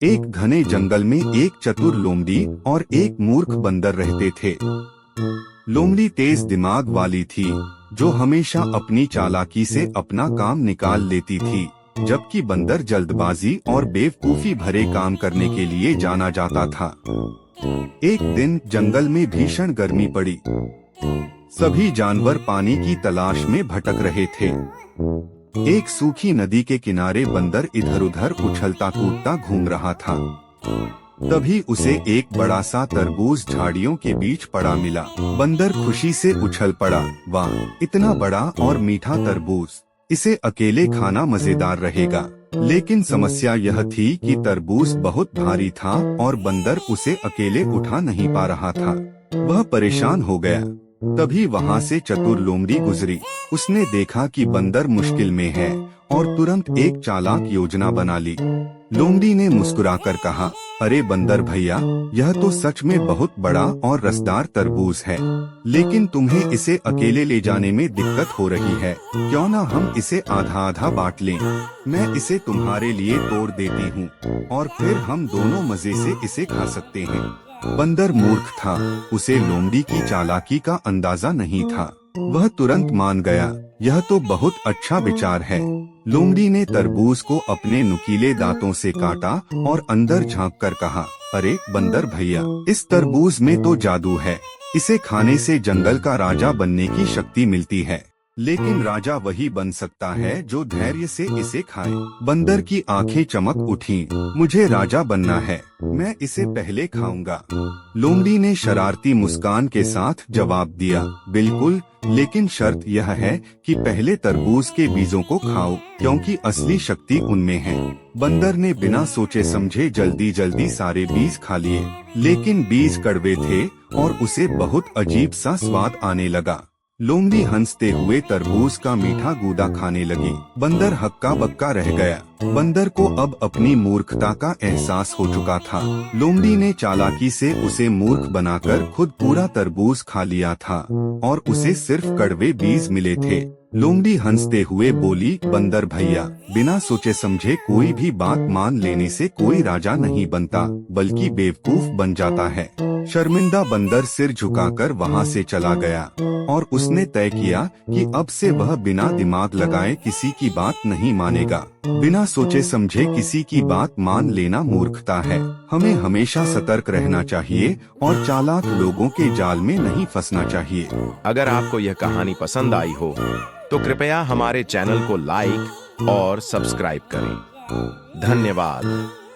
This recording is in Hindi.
एक घने जंगल में एक चतुर लोमड़ी और एक मूर्ख बंदर रहते थे। लोमड़ी तेज दिमाग वाली थी, जो हमेशा अपनी चालाकी से अपना काम निकाल लेती थी, जबकि बंदर जल्दबाजी और बेवकूफी भरे काम करने के लिए जाना जाता था। एक दिन जंगल में भीषण गर्मी पड़ी। सभी जानवर पानी की तलाश में भटक रहे थे। एक सूखी नदी के किनारे बंदर इधर उधर उछलता कूदता घूम रहा था। तभी उसे एक बड़ा सा तरबूज झाड़ियों के बीच पड़ा मिला। बंदर खुशी से उछल पड़ा, वाह, इतना बड़ा और मीठा तरबूज, इसे अकेले खाना मजेदार रहेगा। लेकिन समस्या यह थी कि तरबूज बहुत भारी था और बंदर उसे अकेले उठा नहीं पा रहा था। वह परेशान हो गया। तभी वहाँ से चतुर लोमड़ी गुजरी। उसने देखा कि बंदर मुश्किल में है और तुरंत एक चालाक योजना बना ली। लोमड़ी ने मुस्कुराकर कहा, अरे बंदर भैया, यह तो सच में बहुत बड़ा और रसदार तरबूज है, लेकिन तुम्हें इसे अकेले ले जाने में दिक्कत हो रही है। क्यों ना हम इसे आधा आधा बांट लें? मैं इसे तुम्हारे लिए तोड़ देती हूँ और फिर हम दोनों मजे से इसे खा सकते हैं। बंदर मूर्ख था, उसे लोमड़ी की चालाकी का अंदाजा नहीं था। वह तुरंत मान गया, यह तो बहुत अच्छा विचार है। लोमड़ी ने तरबूज को अपने नुकीले दांतों से काटा और अंदर झांककर कहा, अरे बंदर भैया, इस तरबूज में तो जादू है। इसे खाने से जंगल का राजा बनने की शक्ति मिलती है, लेकिन राजा वही बन सकता है जो धैर्य से इसे खाए। बंदर की आंखें चमक उठीं, मुझे राजा बनना है, मैं इसे पहले खाऊंगा। लोमड़ी ने शरारती मुस्कान के साथ जवाब दिया, बिल्कुल, लेकिन शर्त यह है कि पहले तरबूज के बीजों को खाओ, क्योंकि असली शक्ति उनमें है। बंदर ने बिना सोचे समझे जल्दी जल्दी सारे बीज खा लिए, लेकिन बीज कड़वे थे और उसे बहुत अजीब सा स्वाद आने लगा। लोमड़ी हंसते हुए तरबूज का मीठा गूदा खाने लगी। बंदर हक्का बक्का रह गया। बंदर को अब अपनी मूर्खता का एहसास हो चुका था। लोमड़ी ने चालाकी से उसे मूर्ख बनाकर खुद पूरा तरबूज खा लिया था और उसे सिर्फ कड़वे बीज मिले थे। लोमड़ी हंसते हुए बोली, बंदर भैया, बिना सोचे समझे कोई भी बात मान लेने से कोई राजा नहीं बनता, बल्कि बेवकूफ बन जाता है। शर्मिंदा बंदर सिर झुकाकर वहाँ से चला गया और उसने तय किया कि अब से वह बिना दिमाग लगाए किसी की बात नहीं मानेगा। बिना सोचे समझे किसी की बात मान लेना मूर्खता है। हमें हमेशा सतर्क रहना चाहिए और चालाक लोगों के जाल में नहीं फंसना चाहिए। अगर आपको यह कहानी पसंद आई हो तो कृपया हमारे चैनल को लाइक और सब्सक्राइब करें। धन्यवाद।